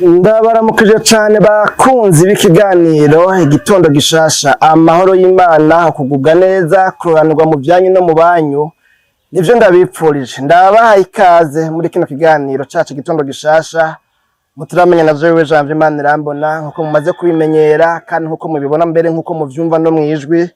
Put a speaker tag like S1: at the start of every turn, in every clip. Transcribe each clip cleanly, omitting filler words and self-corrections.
S1: Ndabaramukije cyane bakunzi b'ikiganiro igitondo gishasha, amahoro y'Imana, kugubwa neza, kuranirwa mu byanyu no mu banyu, nivyo ndabipfurije. Ndabahaye ikaze muri kino kiganiro cacu igitondo gishasha, muturamenya na jewe Janvier Manirambona nkuko mumaze kubimenyera kandi nkuko mubibona mbere nkuko muvyumva no mwijwi.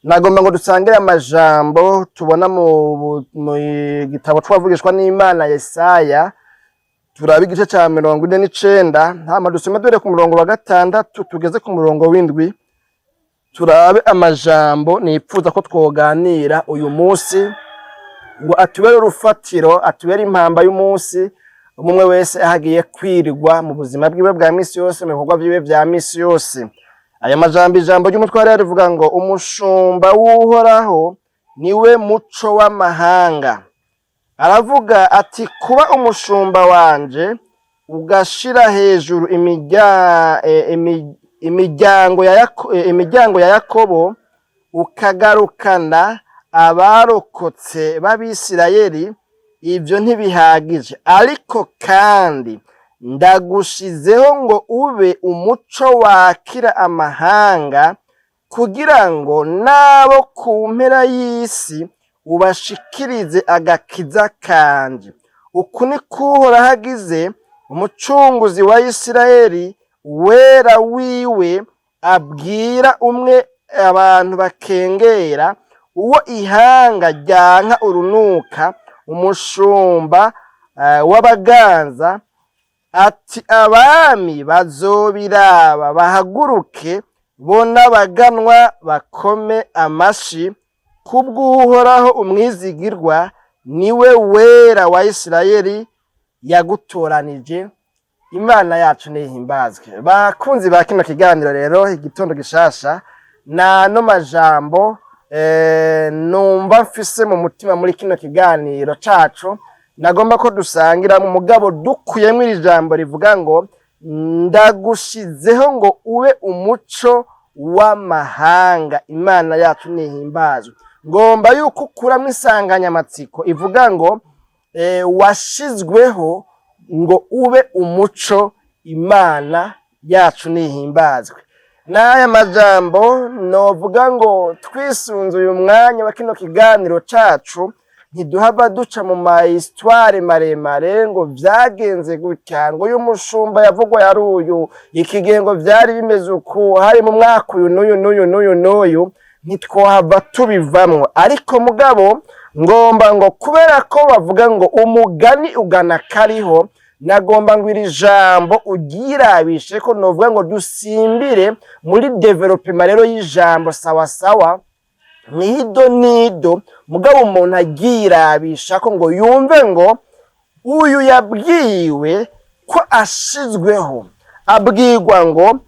S1: Nagomba ngo dusangire amajambo tubona mu gitabo twavugishwa n'Imana Yesaya, turabe igice ca 49, hama dusome dore ku murongo wa 6 tugeze ku murongo w'7, turabe amajambo nipfuza ko twoganira uyu munsi ngo atubere urufatiro, atubere impamba y'umunsi umwe wese ahagiye kwirigwa mu buzima bwiwe bwa misi yose, mu bikorwa vyiwe vya misi yose. Aya majambo, ijambo ry'umutware rivuga ngo umushumba w'Uhoraho niwe muco w'amahanga. Aravuga ati kuba umushumba wanje ugashira hejuru imiryango ya Yakobo, ukagarukana abarokotse b'Abisirayeli, ibyo ntibihagije, ariko kandi ndagushizeho ngo ube umuco wakira amahanga, kugira ngo nabo ku mpera y'isi ubashikirize agakiza kanje. Uku ni Uhoraho agize, umucunguzi wa Isirayeli, wera wiwe, abwira umwe abantu bakengera, uwo ihanga ryanka urunuka, umushumba w'abaganza, ati abami bazobiraba bahaguruke, bo n'abaganwa bakome amashi, kubw'Uhoraho umwizigirwa, niwe wera wa Isirayeli yagutoranije. Imana yacu nihimbazwe. Bakunzi ba kino kiganiro rero igitondo gishasha, no majambo numva mfise mu mutima muri kino kiganiro cacu, nagomba ko dusangira mu mugabo dukuyemo iri jambo rivuga ngo ndagushizeho ngo ube umuco w'amahanga. Imana yacu nihimbazwe. Ngomba yuko ukuramwo insanganyamatsiko ivuga ngo washizweho ngo ube umuco. Imana yacu nihimbazwe. N'aya majambo novuga ngo twisunze uyu mwanya wa kino kiganiro cacu, ntiduhava duca mu mahistware maremare ngo vyagenze gutya, ngo uyu mushumba yavugwa yari uyu, ikigengo vyari bimeze uku, hari mu mwaka uyu n'uyu, ntitwohava tubivamwo. Ariko mugabo ngomba ngo kubera ko bavuga ngo umugani ugana kariho, nagomba ngo iri jambo ugirabishe ko novuga ngo dusimbire muri development rero y'ijambo sawa nido nido, mugabo umuntu agirabisha ko ngo yumve ngo uyu yabwiwe ko ashizweho, abwirwa ngo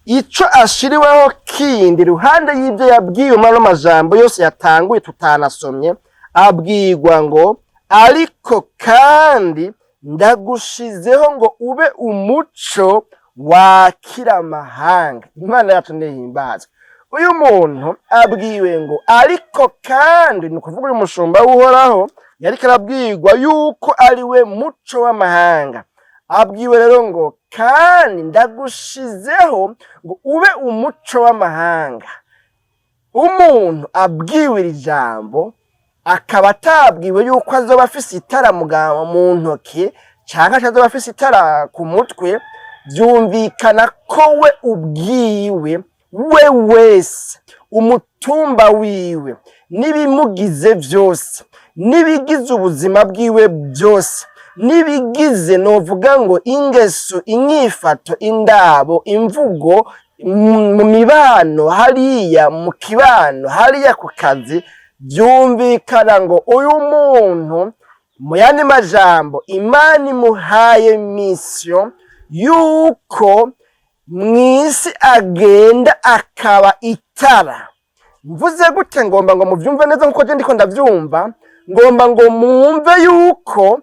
S1: ico ashiriweho kindi ruhande y'ibyo yabwiwe muri amajambo yose yatanguye tutanasomye, abwirwa ngo ariko kandi ndagushizeho ngo ube umuco wakira amahanga. Imana yacu nihimbazwe. Uyu muntu abwiwe ngo ariko kandi, ni ukuvuga uyu mushumba w'Uhoraho yariko arabwirwa yuko ari we muco w'amahanga. Abwiwe rero ngo kandi ndagushizeho ngo ube umuco w'amahanga. Umuntu abwiwe iri jambo akaba atabwiwe yuko azoba afise itara mu ntoki canke azoba afise itara ku mutwe, vyumvikana ko we ubwiwe, we wese, umutumba wiwe, n'ibimugize vyose, n'ibigize ubuzima bwiwe byose, n'ibigize novuga ngo ingeso, inyifato, indabo, imvugo, mu mibano hariya, mu kibano hariya ku kazi, byumvikana ngo uyu muntu, mu yandi majambo, Imana imuhaye mission yuko mw'isi agenda akaba itara. Mvuze gute ngomba ngo muvyumve neza nkuko je ndiko ndavyumva, ngomba ngo mwumve yuko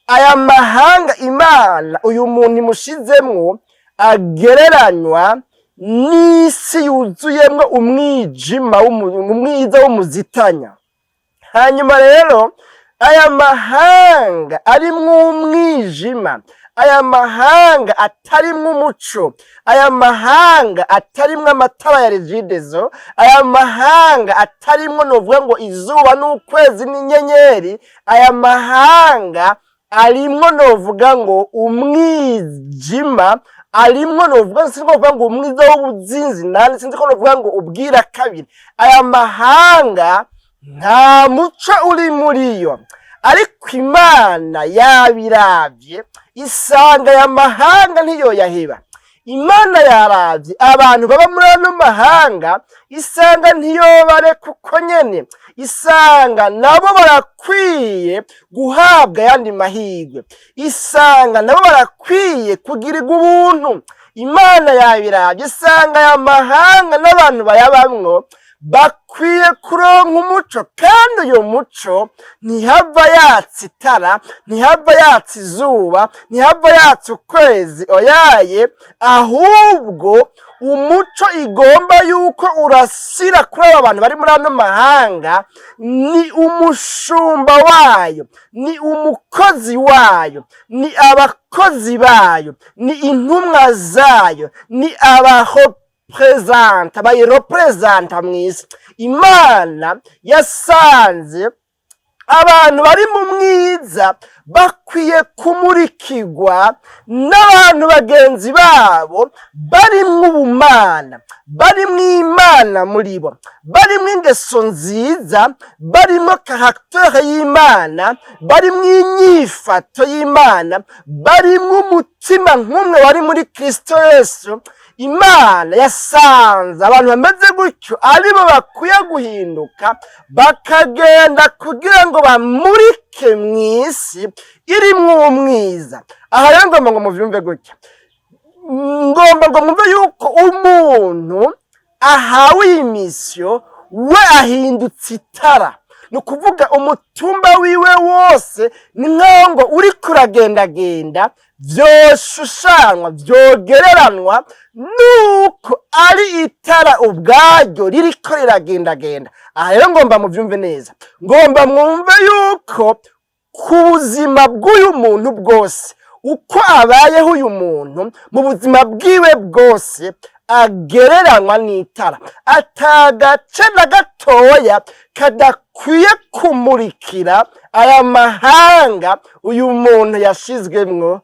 S1: aya mahanga Imana uyu muntu imushizemwo agereranywa n'isi yuzuyemwo umwijima, umwiza w'umuzitanya. Hanyuma rero aya mahanga arimwo umwijima, aya mahanga atarimwo umuco, aya mahanga atarimwo amatara ya regidezo, aya mahanga atarimwo novuga ngo izuba n'ukwezi n'inyenyeri, aya mahanga arimwo novuga ngo umwijima, arimwo novuga sinzi ngo umwiza w'ubuzinzi nani sinzi ko novuga ngo ubwira kabiri. Aya mahanga nta muco uri muri yo, ariko Imana yabiravye isanga aya mahanga ntiyoyaheba. Imana yaravye abantu baba muri ano mahanga isanga ntiyobareka uko nyene, isanga nabo barakwiye guhabwa ayandi mahirwe, isanga nabo barakwiye kugirirwa ubuntu. Imana yabiravye isanga aya mahanga n'abantu bayabamwo bakwiye kuronka umuco, kandi uyo muco ntihava yatsa itara, ntihava yatsa izuba, ntihava yatsa ukwezi, oyaye, ahubwo umuco igomba yuko urasira kuri aba bantu bari muri ano mahanga ni umushumba wayo, ni umukozi wayo, ni abakozi bayo, ni intumwa zayo, ni bayirepresenta mw'isi. Imana yasanze abantu bari mu mwiza bakwiye kumurikirwa n'abantu bagenzi babo barimwo ubumana, barimwo Imana muri bo, barimwo ingeso nziza, barimwo caractère y'Imana, barimwo inyifato y'Imana, barimwo umutima nk'umwe wari muri Kristo Yesu. Imana yasanze abantu bameze gutyo aribo bakwiye guhinduka bakagenda kugira ngo bamurike mw'isi irimwo umwiza. Aha rero ngomba ngo muvyumve gutya, ngomba ngo mwumve yuko umuntu ahawe iyi misiyo we ahindutse itara. Ni ukuvuga umutumba wiwe wose ni nkaho ngo uriko uragendagenda vyoshushanywa, vyogereranwa nuko ari itara ubwaryo ririko riragendagenda. Aha rero ngomba muvyumve neza, ngomba mwumve yuko ku buzima bw'uyu muntu bwose, uko abayeho uyu muntu mu buzima bwiwe bwose, agereranywa n'itara. Atagace na gatoya kadakwiye kumurikira aya mahanga uyu muntu yashizwemwo.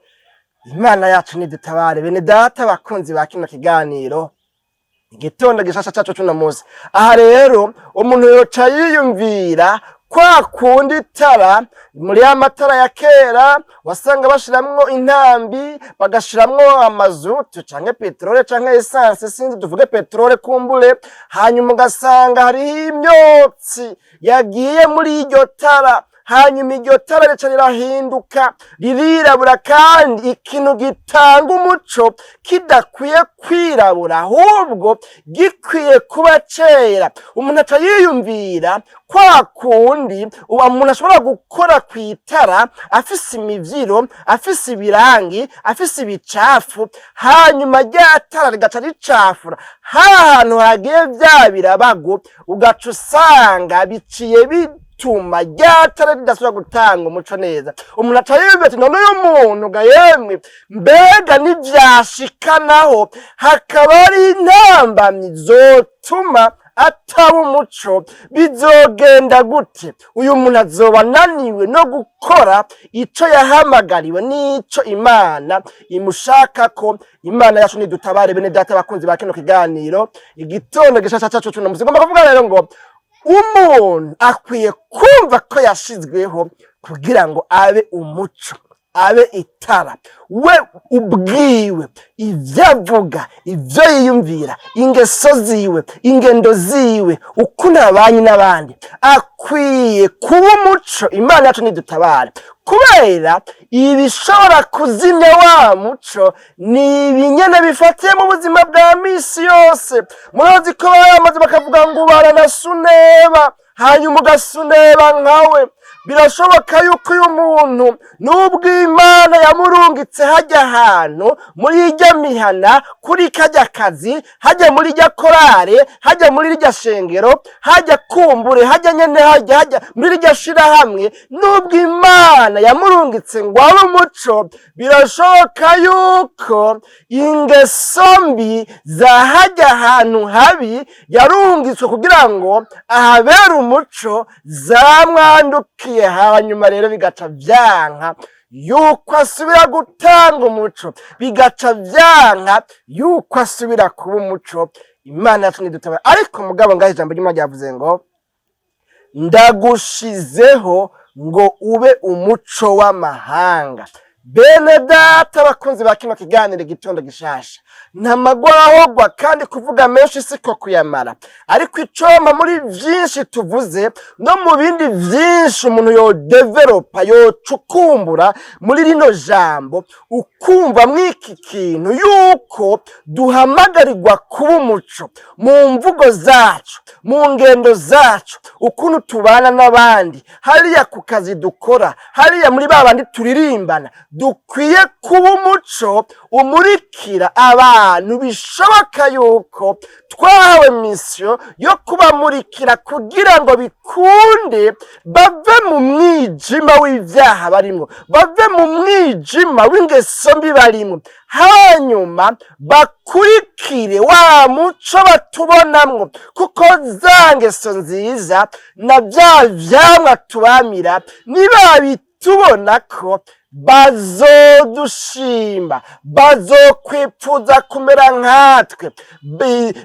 S1: Imana yacu nidutabare. Bene data bakunzi ba kino kiganiro, igitondo gishasha cacu cuno munsi. Aha rero umuntu yoca yiyumvira kwa kundi itara muri ya matara ya kera wasanga bashiramwo intambi, bagashiramwo amazutu canke petrole canke essence, sinzi tuvuge petrole kumbure, hanyuma ugasanga hariho imyotsi yagiye muri iryo tara, hanyuma iryo tara rica rirahinduka ririrabura, kandi ikintu gitanga umuco kidakwiye kwirabura ahubwo gikwiye kuba cera. Umuntu aca yiyumvira kwa kundi umuntu ashobora gukora kw'itara afise imivyiro, afise ibirangi, afise ibicafu, hanyuma rya tara rigaca ricafura hantu hagiye vya birabago, ugaca usanga biciye bituma rya tara ridasubira gutanga umuco neza. Umuntu aca yiyumvira ati none uyu muntu ga yemwe, mbega nivyashikanaho hakaba ari intambamyi zotuma ataba umuco, bizogenda gute? Uyu muntu azoba ananiwe no gukora ico yahamagariwe n'ico Imana imushakako. Imana yacu nidutabare. Bene data bakunzi ba kino kiganiro, igitondo gishasha cacu cuno munsi, ngomba kuvuga rero ngo umuntu akwiye kumva ko yashizweho kugira ngo abe umuco, abe itara. We ubwiwe ivyo avuga, ivyo yiyumvira, ingeso ziwe, ingendo ziwe, uko nabanye n'abandi, akwiye kuba umuco. Imana yacu nidutabare, kubera ibishobora kuzimya wa muco ni ibinyene bifatiye mu buzima bwa misi yose. Murazi ko bamaze bakavuga ngo baranasuneba, hanyuma ugasuneba nkawe, birashoboka yuko uyu muntu nubwo Imana yamurungitse hajya ahantu muri irya mihana, kuri kajya kazi, hajya muri irya korale, hajya muri irya shengero, hajya kumbure, hajya nyene hajya muri irya shirahamwe, nubwo Imana yamurungitse ngo abe umuco, birashoboka yuko ingeso mbi za hajya ahantu habi yarungitswe kugira ngo ahabere umuco zamwandukiye, hanyuma rero bigaca vyanka yuko asubira gutanga umuco, bigaca vyanka yuko asubira kuba umuco. Imana yacu nidutabara. Ariko mugabo ngaho ijambo ry'Imana ryavuze ngo ndagushizeho ngo ube umuco w'amahanga. Bene data bakunzi ba kino kiganiro igitondo gishasha, nta magora ahogwa kandi kuvuga menshi siko kuyamara, ariko icoma muri vyinshi tuvuze no mu bindi vyinshi umuntu yo developa yo cukumbura muri rino jambo, ukumva mwiki kintu yuko duhamagarirwa kuba umuco mu mvugo zacu, mu ngendo zacu, ukuntu tubana n'abandi, hariya ku kazi dukora, hariya muri babandi turirimbana, dukwiye kuba umuco umurikira abantu. Bishoboka yuko twahawe misiyo yo kubamurikira kugira ngo bikunde bave mu mwijima w'ivyaha barimwo, bave mu mwijima w'ingeso mbi barimwo, hanyuma bakurikire wa muco batubonamwo, kuko za ngeso nziza na vya vyamwa tubamira nibabitubona ko bazodushima, bazokwipfuza kumera nkatwe,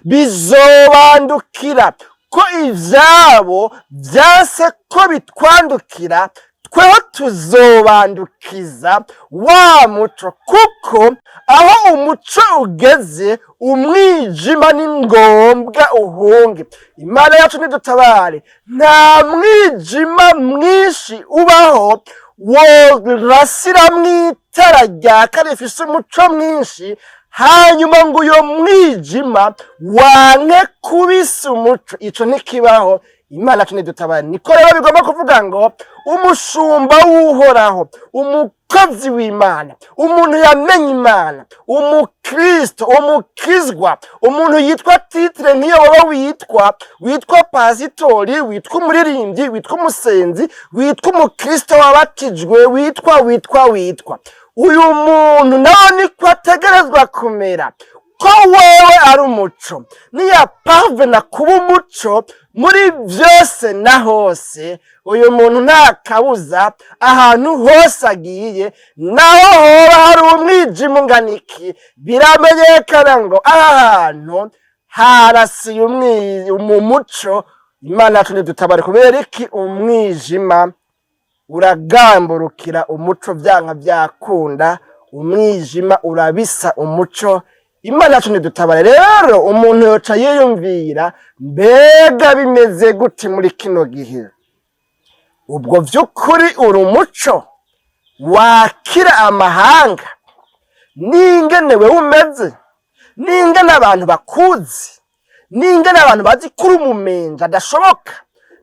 S1: bizobandukira ko ivyabo vyase ko bitwandukira, tweho tuzobandukiza wa muco, kuko aho umuco ugeze umwijima ni ngombwa uhunge. Imana yacu nidutabare. Nta mwijima mwinshi ubaho worasira mw'itara ryaka rifise umuco mwinshi, hanyuma ngo uyo mwijima wanke kubisa umuco. Ico ntikibaho. Imana yacu nidutabare. Niko rero bigomba kuvuga ngo umushumba w'Uhoraho, umukozi w'Imana, umuntu yamenye Imana, umukristo, umukizwa, umuntu yitwa titre nk'iyo wowe witwa pasitori, witwa umuririmbyi, witwa umusenzi, witwa umukristo wabatijwe, witwa uyu muntu nawe niko ategerezwa kumera, ko wewe ari umuco. Niya pave na kuba umuco muri vyose na hose, uyu muntu nta kabuza ahantu hose agiye, naho hoba hari umwijima ungana iki, biramenyekana ngo ahantu harasiye umuco. Imana yacu nidutabare. Kubera iki? Umwijima uragamburukira umuco, vyanka vyakunda, umwijima urabisa umuco. Imana yacu nidutabare. Rero umuntu yoca yiyumvira, mbega bimeze gute muri kino gihe? Ubwo vy'ukuri uri umuco wakira amahanga, n'ingene wewe umeze, n'ingene abantu bakuzi, n'ingene abantu bazi kuri umumenja adashoboka,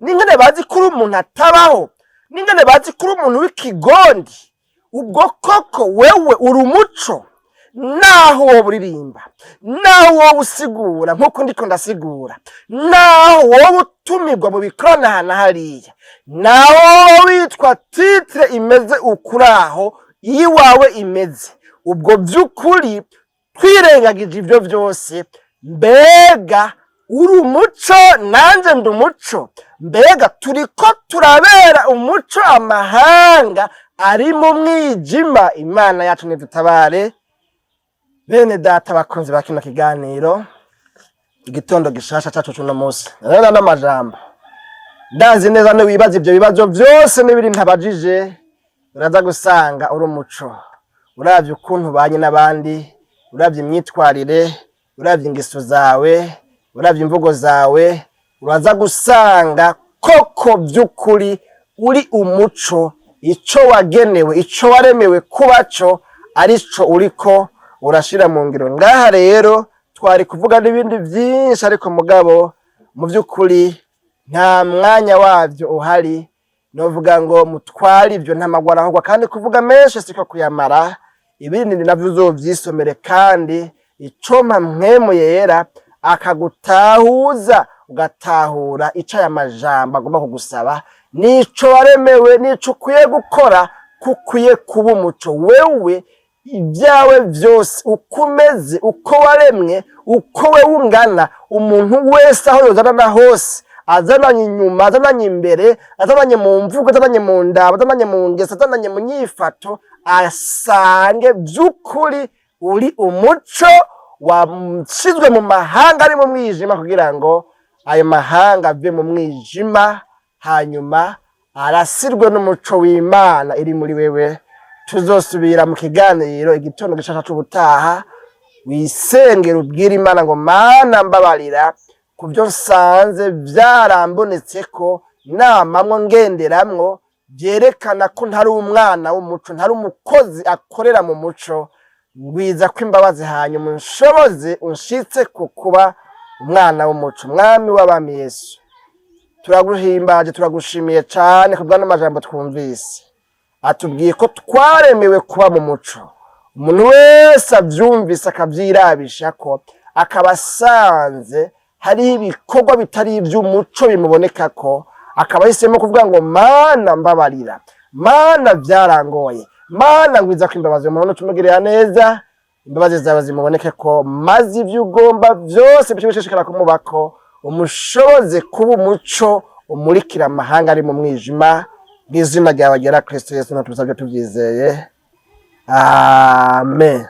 S1: n'ingene bazi kuri umuntu atabaho, n'ingene bazi kuri umuntu w'ikigondi. Ubwo koko wewe uri umuco, naho wowe uririmba, naho wowe usigura nk'uko ndiko ndasigura, naho wowe utumirwa mu bikorana hariya, naho wowe witwa titre imeze ukuraho iwawe imeze. Ubwo vy'ukuri twirengagije ivyo vyose, mbega uri umuco nanje ndi umuco, mbega turiko turabera umuco amahanga ari mu mwijima. Imana yacu nidutabare. Bene data bakunzi ba kino kiganiro igitondo gishasha cacu cuno musi, rero n'amajambo ndazi neza no wibaza ivyo bibazo vyose n'ibiri ntabajije, uraza gusanga uri umuco. Uravye ukuntu banye n'abandi, uravye imyitwarire, uravye ingeso zawe, uravye imvugo zawe, uraza gusanga koko vy'ukuri uri umuco. Ico wagenewe, ico waremewe kubaco, arico uriko urashira mu ngiro. Ngaha rero twari kuvuga n'ibindi vyinshi, ariko mugabo mu vy'ukuri nta mwanya wavyo uhari. novuga ngo mutware ibyo ntamagwara ahubwo kandi kuvuga menshi siko kuyamara, ibindi navyo uzovyisomere kandi icoma mpwemu yera akagutahuza ugatahura ico aya majambo agomba kugusaba, nico waremewe, nico ukwiye gukora, kukwiye kuba umuco. Wewe ibyawe vyose uko umeze, uko waremwe, uko wewe ungana, umuntu wese aho yozana hose, azananye inyuma, azananye imbere, azananye mu mvugo, azananye mu ndabo, azananye mu ngeso, azananye mu nyifato, asange by'ukuri uri umuco washizwe mu mahanga ari mu mwijima, kugira ngo ayo mahanga ave mu mwijima, hanyuma arasirwe n'umuco w'Imana iri muri wewe. Tuzosubira mu kiganiro igitondo gishasha c'ubutaha, wisengera ubwira Imana ngo Mana mbabarira kubyo nsanze byarambonetseko namamwo ngenderamwo byerekana ko ntari umwana w'umuco, ntari umukozi akorera mu muco. Ngwiza ko imbabazi hanyuma unshoboze unshitse ku kuba umwana w'umuco. Mwami w'abami Yesu, turaguhimbaje, turagushimiye cyane kubwa n'amajambo twumvise atubwiye ko twaremewe kuba mu muco. Umuntu wese avyumvise akavyirabisha ko akabasanze hariho ibikorwa bitari ivy'umuco bimuboneka ko, akaba yahisemo kuvuga ngo Mana mbabarira, Mana byarangoye, Mana ngwiza ko imbabazi umuntu tumugirira neza, imbabazi zawe zimuboneke ko, maze ivyo ugomba vyose bishishikara kumubako, umushoboze kuba umuco umurikira amahanga ari mu mwijima. Mw'izina ryawe ryera Kristo Yesu natubisabye tubyizeye, amen.